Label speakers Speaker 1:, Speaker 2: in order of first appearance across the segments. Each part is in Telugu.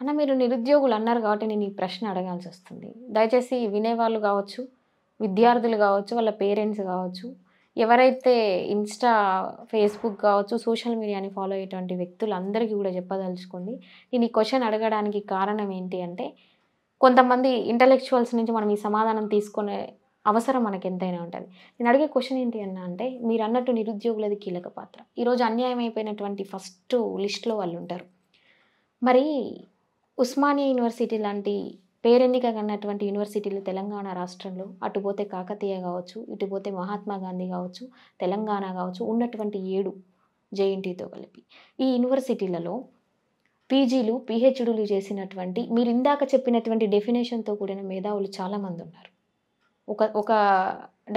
Speaker 1: అన్న మీరు నిరుద్యోగులు అన్నారు కాబట్టి నేను ఈ ప్రశ్న అడగాల్సి వస్తుంది. దయచేసి వినేవాళ్ళు కావచ్చు, విద్యార్థులు కావచ్చు, వాళ్ళ పేరెంట్స్ కావచ్చు, ఎవరైతే ఇన్‌స్టా, ఫేస్‌బుక్ కావచ్చు, సోషల్ మీడియాని ఫాలో అయ్యేటువంటి వ్యక్తులందరికీ కూడా చెప్పదలుచుకుంది. నేను ఈ క్వెషన్ అడగడానికి కారణం ఏంటి అంటే, కొంతమంది ఇంటలెక్చువల్స్ నుంచి మనం ఈ సమాధానం తీసుకునే అవసరం మనకెంతైనా ఉంటది. నేను అడిగే క్వెషన్ ఏంటి అన్నా అంటే, మీరన్నట్టు నిరుద్యోగులది కీలక పాత్ర. ఈరోజు అన్యాయం అయిపోయినటువంటి ఫస్ట్ లిస్ట్‌లో వాళ్ళుంటారు. మరి ఉస్మానియా యూనివర్సిటీ లాంటి పేరెన్నిక కన్నటువంటి యూనివర్సిటీలు తెలంగాణ రాష్ట్రంలో అటు పోతే కాకతీయ కావచ్చు, ఇటు పోతే మహాత్మా గాంధీ కావచ్చు, తెలంగాణ కావచ్చు, ఉన్నటువంటి 7 జేఎన్‌టీతో కలిపి. ఈ యూనివర్సిటీలలో పీజీలు, పీహెచ్‌డీలు చేసినటువంటి మీరు ఇందాక చెప్పినటువంటి డెఫినేషన్‌తో కూడిన మేధావులు చాలామంది ఉన్నారు. ఒక ఒక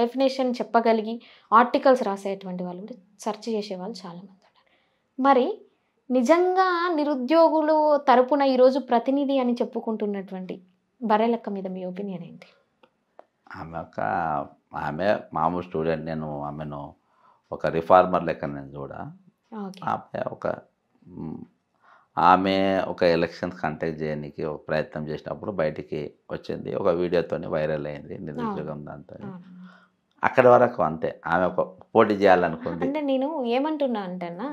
Speaker 1: డెఫినేషన్ చెప్పగలిగి ఆర్టికల్స్ రాసేటువంటి వాళ్ళు కూడా సెర్చ్ చేసేవాళ్ళు చాలామంది ఉన్నారు. మరి నిజంగా నిరుద్యోగులు తరపున ఈరోజు ప్రతినిధి అని చెప్పుకుంటున్నటువంటి బర్రెలక్క మీద మీ ఒపీనియన్ ఏంటి?
Speaker 2: ఆమె మామూలు స్టూడెంట్. నేను ఆమెను ఒక రిఫార్మర్ లెక్క నేను చూడా.
Speaker 1: ఓకే.
Speaker 2: ఆమె ఒక ఎలక్షన్స్ కంటెక్ట్ చేయడానికి ఒక ప్రయత్నం చేసినప్పుడు బయటికి వచ్చింది. ఒక వీడియోతోని వైరల్ అయింది నిరుద్యోగం దాంతో. అక్కడి వరకు అంతే. ఆమె ఒక పోటీ చేయాలనుకుంది.
Speaker 1: అంటే నేను ఏమంటున్నా అంటేనా,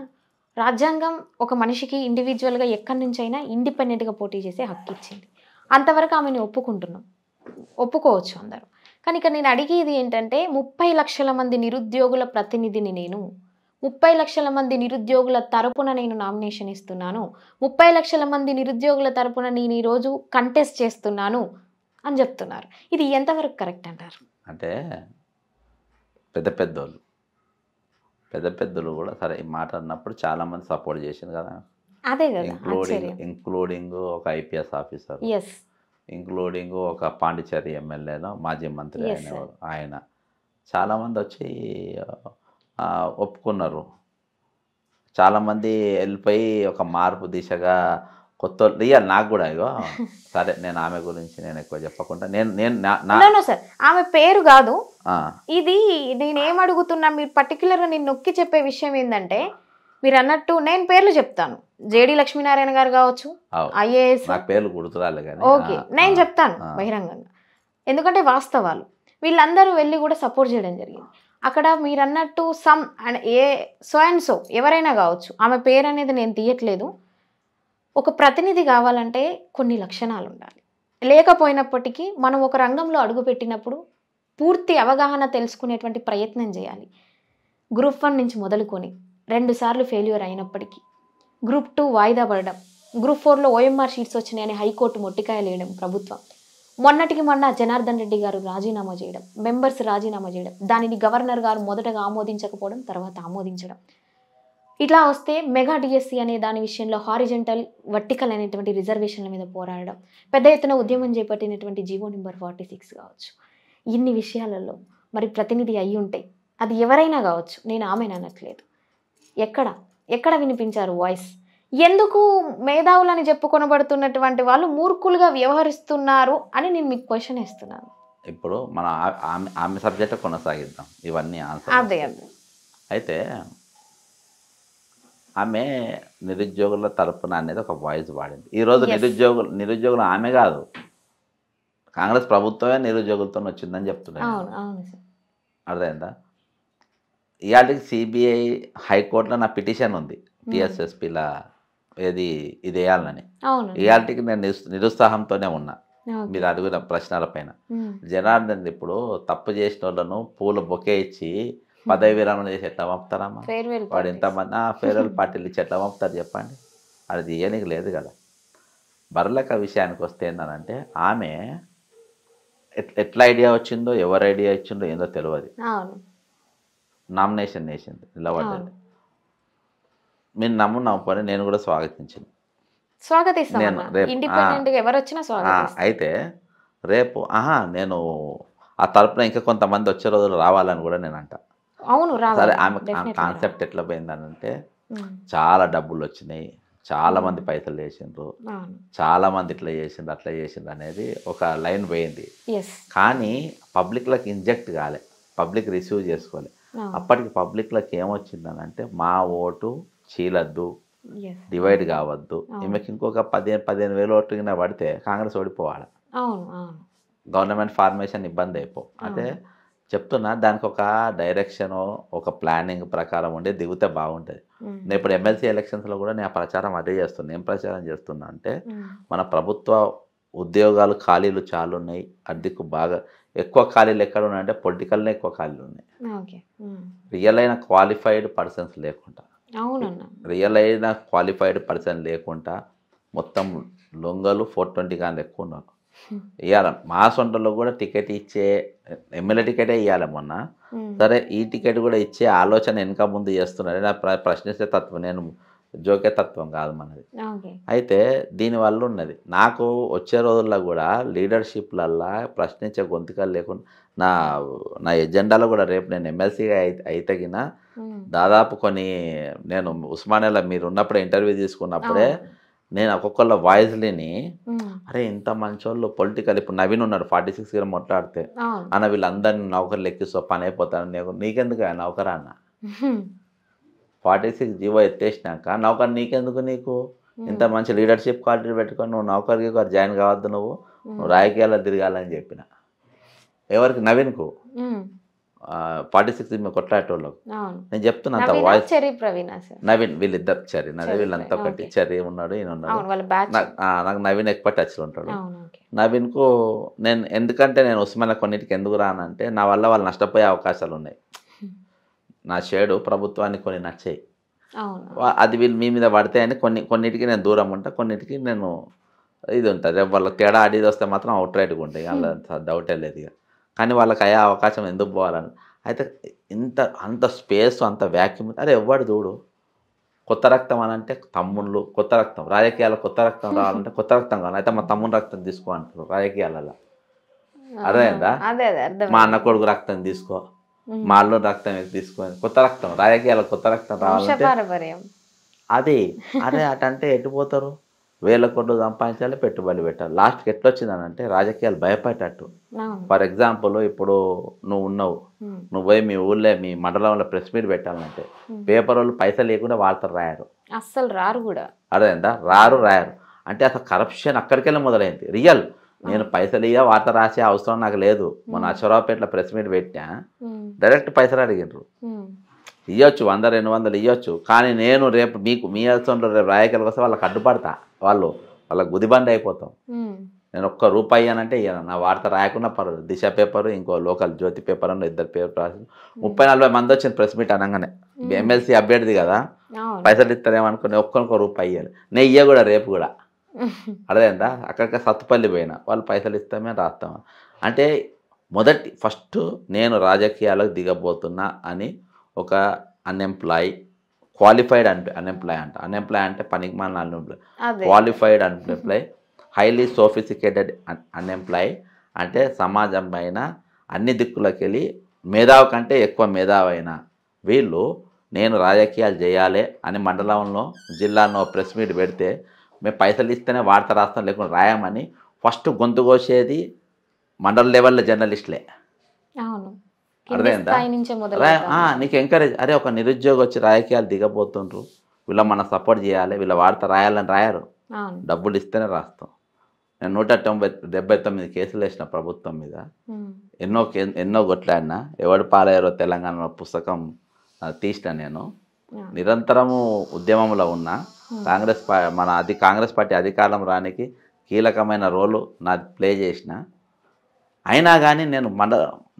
Speaker 1: రాజ్యాంగం ఒక మనిషికి ఇండివిజువల్గా ఎక్కడి నుంచైనా ఇండిపెండెంట్గా పోటీ చేసే హక్కు ఇచ్చింది. అంతవరకు ఆమెను ఒప్పుకోవచ్చు అందరూ. కానీ ఇక్కడ నేను అడిగేది ఏంటంటే, 30 లక్షల మంది నిరుద్యోగుల ప్రతినిధిని నేను, 30 లక్షల మంది నిరుద్యోగుల తరపున నేను నామినేషన్ ఇస్తున్నాను, 30 లక్షల మంది నిరుద్యోగుల తరపున నేను ఈరోజు కంటెస్ట్ చేస్తున్నాను అని చెప్తున్నారు. ఇది ఎంతవరకు కరెక్ట్ అంటారు?
Speaker 2: అంటే పెద్దలు కూడా సరే ఈ మాట అన్నప్పుడు చాలామంది సపోర్ట్ చేసింది కదా.
Speaker 1: అదే కదా,
Speaker 2: ఇంక్లూడింగ్ ఒక ఐపీఎస్ ఆఫీసర్, ఇంక్లూడింగ్ ఒక పాండిచేరి ఎమ్మెల్యేలో మాజీ మంత్రి ఆయన చాలామంది వచ్చి ఒప్పుకున్నారు. చాలామంది వెళ్ళిపోయి ఒక మార్పు దిశగా కొత్త రియల్ నాకు కూడా ఇగో సరే నేను ఆమె గురించి నేను ఎక్కువ చెప్పకుండా నేను
Speaker 1: సార్ ఆమె పేరు కాదు ఇది నేనేం అడుగుతున్నా, మీరు పర్టికులర్గా నేను నొక్కి చెప్పే విషయం ఏంటంటే, మీరు అన్నట్టు నేను పేర్లు చెప్తాను. జేడి లక్ష్మీనారాయణ గారు కావచ్చు, ఐఏఎస్,
Speaker 2: పేర్లు గుర్తురాలే కానీ
Speaker 1: ఓకే నేను చెప్తాను బహిరంగంగా, ఎందుకంటే వాస్తవాలు. వీళ్ళందరూ వెళ్ళి కూడా సపోర్ట్ చేయడం జరిగింది. అక్కడ మీరు అన్నట్టు సో అండ్ సో ఎవరైనా కావచ్చు, ఆమె పేరు అనేది నేను తీయట్లేదు. ఒక ప్రతినిధి కావాలంటే కొన్ని లక్షణాలు ఉండాలి. లేకపోయినప్పటికీ మనం ఒక రంగంలో అడుగుపెట్టినప్పుడు పూర్తి అవగాహన తెలుసుకునేటువంటి ప్రయత్నం చేయాలి. గ్రూప్ 1 నుంచి మొదలుకొని 2 సార్లు ఫెయిల్యూర్ అయినప్పటికీ, గ్రూప్ 2 వాయిదా పడడం, గ్రూప్ 4లో OMR షీట్స్ వచ్చినాయని హైకోర్టు మొట్టికాయలు వేయడం ప్రభుత్వం, మొన్నటికి మొన్న జనార్దన్ రెడ్డి గారు రాజీనామా చేయడం, మెంబర్స్ రాజీనామా చేయడం, దానిని గవర్నర్ గారు మొదటగా ఆమోదించకపోవడం, తర్వాత ఆమోదించడం. ఇట్లా వస్తే మెగా డిఎస్సి అనే దాని విషయంలో హారిజెంటల్, వర్టికల్ అనేటువంటి రిజర్వేషన్ల మీద పోరాడడం, పెద్ద ఎత్తున ఉద్యమం చేపట్టినటువంటి జీవో నెంబర్ 46 కావచ్చు. ఇన్ని విషయాలలో మరి ప్రతినిధి అయి ఉంటే అది ఎవరైనా కావచ్చు, నేను ఆమెను అనట్లేదు, ఎక్కడ వినిపించారు వాయిస్? ఎందుకు మేధావులని చెప్పుకొనబడుతున్నటువంటి వాళ్ళు మూర్ఖులుగా వ్యవహరిస్తున్నారు అని నేను మీకు క్వశ్చన్ వేస్తున్నాను.
Speaker 2: ఇప్పుడు మన ఆమె సబ్జెక్ట్ కొనసాగిద్దాం, ఇవన్నీ ఆన్సర్.
Speaker 1: అదే
Speaker 2: అయితే ఆమె నిరుద్యోగుల తరపున అనేది ఒక వాయిస్ వాడింది. ఈరోజు నిరుద్యోగులు ఆమె కాదు, కాంగ్రెస్ ప్రభుత్వమే నిరుద్యోగులతో వచ్చిందని చెప్తున్నారు. అర్థమైందా? ఇవాళకి సిబిఐ హైకోర్టులో నా పిటిషన్ ఉంది టీఎస్ఎస్పీల ఇది వేయాలని. ఇవాళకి నేను నిరుత్సాహంతోనే ఉన్నా మీరు అడిగిన ప్రశ్నల పైన. జనార్దన్ ఇప్పుడు తప్పు చేసిన వాళ్ళను పూల బొకే ఇచ్చి పదవి విరమణ చేసి ఎట్లా పంపుతారమ్మా? వాడు ఎంతమంది ఫేర్వెల్ పార్టీలు ఇచ్చి ఎట్లా పంపుతారు చెప్పండి? అది తీయనికి లేదు కదా. బర్లక విషయానికి వస్తే ఏంటంటే, ఆమె ఎట్లా ఐడియా వచ్చిందో, ఎవరు ఐడియా ఇచ్చిందో ఏందో తెలియదు. నామినేషన్ వేసింది, నిలబడ్డది. మీరు నమ్ముపోని నేను కూడా స్వాగతించింది. అయితే రేపు నేను ఆ తరపున ఇంకా కొంతమంది వచ్చే రోజులు రావాలని కూడా నేను అంట. సరే ఆమె కాన్సెప్ట్ ఎట్లా పోయిందనంటే, చాలా డబ్బులు వచ్చినాయి, చాలా మంది పైసలు చేసిండ్రు, చాలా మంది ఇట్లా చేసిండ్రు అట్లా చేసిండ్రు అనేది ఒక లైన్ పోయింది. కానీ పబ్లిక్లకు ఇంజెక్ట్ కాలే, పబ్లిక్ రిసీవ్ చేసుకోలే. అప్పటికి పబ్లిక్లకు ఏమొచ్చిందనంటే, మా ఓటు చీలద్దు,
Speaker 1: Yes.
Speaker 2: డివైడ్ కావద్దు. ఈమెకి ఇంకొక 15,000 ఓట్లు పడితే కాంగ్రెస్ ఓడిపోవాలి.
Speaker 1: అవును అవును
Speaker 2: గవర్నమెంట్ ఫార్మేషన్ ఇబ్బంది అదే చెప్తున్నా, దానికి ఒక డైరెక్షన్ ఒక ప్లానింగ్ ప్రకారం ఉండి దిగితే బాగుంటుంది. నేను ఇప్పుడు ఎమ్మెల్సీ ఎలక్షన్స్లో కూడా నేను ప్రచారం అదే చేస్తున్నా. ఏం ప్రచారం చేస్తున్నా అంటే మన ప్రభుత్వ ఉద్యోగాలు ఖాళీలు చాలా ఉన్నాయి. అద్దెకు బాగా ఎక్కువ ఖాళీలు ఎక్కడ ఉన్నాయంటే పొలిటికల్నే ఎక్కువ ఖాళీలు ఉన్నాయి. రియల్ అయిన క్వాలిఫైడ్ పర్సన్స్ లేకుండా, రియల్ అయిన క్వాలిఫైడ్ పర్సన్ లేకుండా మొత్తం లొంగలు 420 కానీ ఎక్కువ ఉన్నారు. ఇవ్వాలి మా సొంతలో కూడా టికెట్ ఇచ్చే ఎమ్మెల్యే టికెటే ఇవ్వాలి మొన్న. సరే ఈ టికెట్ కూడా ఇచ్చే ఆలోచన వెనక ముందు చేస్తున్నారు. నా ప్రశ్నించే తత్వం, నేను జోకే తత్వం కాదు మనది. అయితే దీనివల్ల ఉన్నది నాకు వచ్చే రోజుల్లో కూడా లీడర్షిప్లల్లా ప్రశ్నించే గొంతుకలు లేకుండా నా ఎజెండాలో కూడా రేపు నేను ఎమ్మెల్సీగా అయితగిన దాదాపు నేను ఉస్మానియాలో మీరు ఉన్నప్పుడే ఇంటర్వ్యూ తీసుకున్నప్పుడే నేను ఒక్కొక్కళ్ళ వాయిస్ని అరే ఇంత మంచోళ్ళు పొలిటికల్, ఇప్పుడు నవీన్ ఉన్నాడు 46 గా మాట్లాడితే అన్న వీళ్ళందరినీ నౌకర్లు ఎక్కిస్తో పని అయిపోతాను. నీకెందుకు నౌకరా అన్న? 46 జీవో ఎత్తేసినాక నౌకర్ నీకెందుకు? నీకు ఇంత మంచి లీడర్షిప్ క్వాలిటీ పెట్టుకొని నువ్వు నౌకర్కి జాయిన్ కావద్దు, నువ్వు రాజకీయాల్లో తిరగాలని చెప్పిన. ఎవరికి? నవీన్కు. 46 కొట్లాటోళ్ళకు నేను చెప్తున్నా అంత వాయిస్. నవీన్ వీళ్ళిద్దరు చరి వీళ్ళంతా ఒకటి చరి ఉన్నాడు, ఈయన ఉన్నాడు. నాకు నవీన్ ఎక్కువ టచ్లో ఉంటాడు. నవీన్కు నేను ఎందుకంటే నేను ఉస్మానియా కొన్నిటికి ఎందుకు రానంటే నా వల్ల వాళ్ళు నష్టపోయే అవకాశాలు ఉన్నాయి. నా షేడు ప్రభుత్వానికి కొన్ని నచ్చాయి, అది వీళ్ళు మీ మీద పడతాయని కొన్నిటికి నేను దూరం ఉంటా, కొన్నిటికి నేను ఇది ఉంటుంది. వాళ్ళ తేడా అడిగి వస్తే మాత్రం అవుట్ రైట్గా ఉంటాయి, అలా డౌటే లేదు ఇక. కానీ వాళ్ళకి అయ్యే అవకాశం ఎందుకు పోవాలని. అయితే అంత స్పేస్ అంత వ్యాక్యూమ్. అరే ఎవ్వడు చూడు, కొత్త రక్తం అని అంటే తమ్ముళ్ళు, కొత్త రక్తం రాజకీయాల్లో కొత్త రక్తం రావాలంటే కొత్త రక్తం కావాలి. అయితే మా తమ్ముని రక్తం తీసుకో అంటారు రాజకీయాలలో. అర్థమైందా? మా అన్న కొడుకు రక్తం తీసుకో, మా అల్లు రక్తం తీసుకొని కొత్త రక్తం రాజకీయాల్లో కొత్త రక్తం రావాలంటే అది అరే అటంటే ఎట్టుపోతారు. 1000 కోట్లు సంపాదించాలి, పెట్టుబడి పెట్టాలి. లాస్ట్కి ఎట్లా వచ్చిందని అంటే రాజకీయాలు భయపడేటట్టు. ఫర్ ఎగ్జాంపుల్ ఇప్పుడు నువ్వు పోయి మీ ఊళ్ళో మీ మండలంలో ప్రెస్ మీట్ పెట్టాలంటే పేపర్ వాళ్ళు పైసలు లేకుండా వార్తలు రాయరు,
Speaker 1: అస్సలు రారు కూడా.
Speaker 2: అదేందా? రాయరు అంటే అసలు కరప్షన్ అక్కడికెళ్ళి మొదలైంది. రియల్ నేను పైసలు ఇయ్య వార్త రాసే అవసరం నాకు లేదు. మన అశ్వరావుపేటలో ప్రెస్ మీట్ పెట్టా, డైరెక్ట్ పైసలు అడిగినారు. ఇవ్వచ్చు 100-200 ఇవ్వచ్చు, కానీ నేను రేపు మీ అవసరంలో రేపు రాయకలకు వస్తే వాళ్ళకి అడ్డుపడతా, వాళ్ళకి గుదిబండి అయిపోతాం. నేను ఒక్క రూపాయి అనంటే ఇయ్యను. నా వార్త రాయకుండా పర్వాలేదు. దిశ పేపరు, ఇంకో లోకల్ జ్యోతి పేపర్ అని 2 పేపర్ రాసి 30-40 మంది వచ్చింది ప్రెస్ మీట్ అనగానే. ఎమ్మెల్సీ అభ్యర్థి కదా, పైసలు ఇస్తారేమనుకుని ఒక్కొక్క రూపాయి ఇవ్వాలి. నేను ఇయ్య కూడా రేపు కూడా. అదేందా? అక్కడికి సత్తుపల్లి పోయినా వాళ్ళు పైసలు ఇస్తామే రాస్తామా అంటే ఫస్ట్ నేను రాజకీయాలకు దిగబోతున్నా అని ఒక అన్ఎంప్లాయ్, క్వాలిఫైడ్ అన్ఎంప్లాయ్ అంటే పనికి మాలిన unemploy, qualified unemploy, highly sophisticated unemploy అంటే సమాజం పైన అన్ని దిక్కులకి వెళ్ళి మేధావి కంటే ఎక్కువ మేధావైన వీళ్ళు నేను రాజకీయాలు చేయాలి అని మండలంలో జిల్లాలో ప్రెస్ మీట్ పెడితే మేము పైసలు ఇస్తేనే వార్త రాస్తాం లేకుండా రాయమని ఫస్ట్ గొంతు కోసేది మండల లెవెల్లో జర్నలిస్టులే. అర్థమైందా? నీకు ఎంకరేజ్. అరే ఒక నిరుద్యోగి వచ్చి రాజకీయాలు దిగబోతుండ్రు, వీళ్ళ మనం సపోర్ట్ చేయాలి, వీళ్ళ వార్త రాయాలని రాయరు, డబ్బులు ఇస్తేనే రాస్తాం. నేను 179 కేసులు వేసిన ప్రభుత్వం మీద, ఎన్నో కొట్లాడినా. ఎవడు పాలయ్యారో తెలంగాణలో పుస్తకం తీసిన. నేను నిరంతరము ఉద్యమంలో ఉన్నా. కాంగ్రెస్ పార్టీ అధికారం రానికి కీలకమైన రోలు నాది ప్లే చేసిన. అయినా కానీ నేను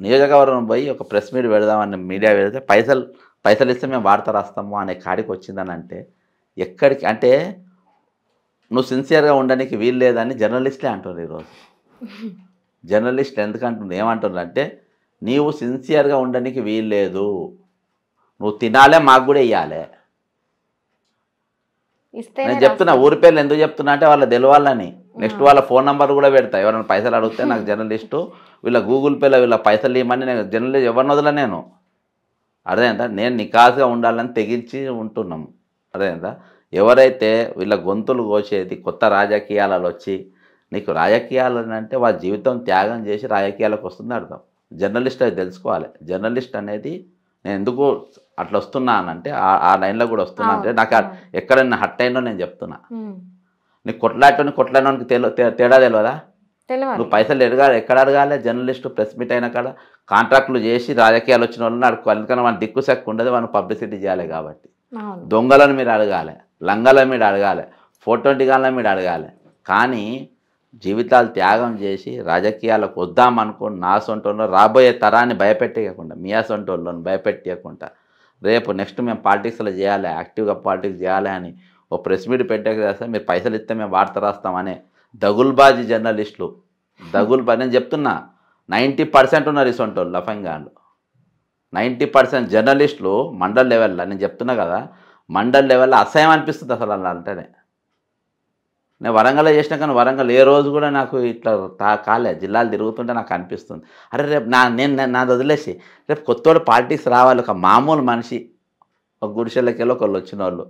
Speaker 2: నియోజకవర్గం పోయి ఒక ప్రెస్ మీట్ పెడదామని మీడియా పెడితే పైసలు ఇస్తే మేము వార్త రాస్తాము అనే కాడికి వచ్చిందని అంటే ఎక్కడికి అంటే నువ్వు సిన్సియర్గా ఉండడానికి వీలు లేదని జర్నలిస్టులే అంటున్నారు ఈరోజు. జర్నలిస్టులు ఎందుకంటున్నారు, ఏమంటున్నారు అంటే నీవు సిన్సియర్గా ఉండడానికి వీలు లేదు, నువ్వు తినాలే, మాకు కూడా ఇవ్వాలి. నేను చెప్తున్నా ఊరి పేర్లు ఎందుకు చెప్తున్నా అంటే వాళ్ళ తెలవాలని. నెక్స్ట్ వాళ్ళ ఫోన్ నెంబర్ కూడా పెడతా. ఎవరైనా పైసలు అడిగితే నాకు జర్నలిస్టు వీళ్ళ గూగుల్ పేలో వీళ్ళ పైసలు ఇవ్వమని నేను జర్నలిస్ట్ ఎవరిని వదల. నేను అదేందా నేను నికాస్గా ఉండాలని తెగించి ఉంటున్నాము. అదేందా ఎవరైతే వీళ్ళ గొంతులు కోసేది కొత్త రాజకీయాలలో వచ్చి నీకు రాజకీయాలు అంటే వాళ్ళ జీవితం త్యాగం చేసి రాజకీయాలకు వస్తుంది అర్థం. జర్నలిస్ట్ అది తెలుసుకోవాలి. జర్నలిస్ట్ అనేది నేను ఎందుకు అట్లా వస్తున్నానంటే ఆ లైన్లో కూడా వస్తున్నా అంటే నాకు ఎక్కడైనా హట్ అయినో నేను చెప్తున్నా. నీకు కొట్లాడడానికి తేడా తెలియదా? నువ్వు పైసలు ఎక్కడ అడగాలి? జర్నలిస్టు ప్రెస్ మీట్ అయినా కాడ కాంట్రాక్టులు చేసి రాజకీయాలు వచ్చిన వాళ్ళని అందుకని మన దిక్కు సెక్కు ఉండదు, మనం పబ్లిసిటీ చేయాలి. కాబట్టి దొంగలను మీరు అడగాలి, లంగల మీద అడగాలి, ఫోటో దిగాల మీద అడగాలి. కానీ జీవితాలు త్యాగం చేసి రాజకీయాలకు వద్దామనుకోండి నా సొంటోళ్ళు రాబోయే తరాన్ని భయపెట్టేయకుండా, మీ సొంటోళ్ళని భయపెట్టేయకుండా రేపు నెక్స్ట్ మేము పాలిటిక్స్లో చేయాలి, యాక్టివ్గా పాలిటిక్స్ చేయాలి అని ఓ ప్రెస్ మీట్ పెట్టే కదా మీరు పైసలు ఇస్తే మేము వార్త రాస్తామనే దగుల్బాజీ జర్నలిస్టులు నేను చెప్తున్నా 90% ఉన్నారు ఈ సొంటోళ్ళు లఫంగాళ్ళు. 90% జర్నలిస్టులు మండల్ లెవెల్లో నేను చెప్తున్నా కదా, మండల్ లెవెల్లో అసహ్యం అనిపిస్తుంది అసలు అలా అంటేనే. నేను వరంగల్లో చేసినా కానీ వరంగల్ ఏ రోజు కూడా నాకు ఇట్లా కాలే, జిల్లాలు తిరుగుతుంటే నాకు అనిపిస్తుంది అరే రేపు నాది వదిలేసి రేపు కొత్తోడు పాలిటిక్స్ రావాలి, ఒక మామూలు మనిషి ఒక గుడిసెలకి వెళ్ళి ఒకళ్ళు వచ్చిన వాళ్ళు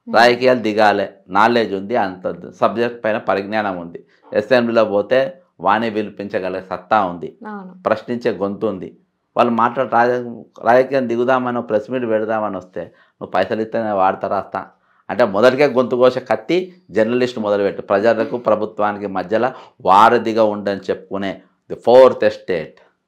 Speaker 2: రాజకీయాలు దిగాలి, నాలెడ్జ్ ఉంది, అంత సబ్జెక్ట్ పైన పరిజ్ఞానం ఉంది, అసెంబ్లీలో పోతే వాణి పిలిపించగల సత్తా ఉంది, ప్రశ్నించే గొంతు ఉంది, వాళ్ళు రాజకీయం దిగుదామని ప్రెస్ మీట్ పెడదామని వస్తే నువ్వు పైసలు ఇస్తే వార్త రాస్తా అంటే మొదటికే గొంతు కోస కత్తి జర్నలిస్ట్ మొదలుపెట్టు. ప్రజలకు ప్రభుత్వానికి మధ్యలో వారధిగా ఉండని చెప్పుకునే ది 4th estate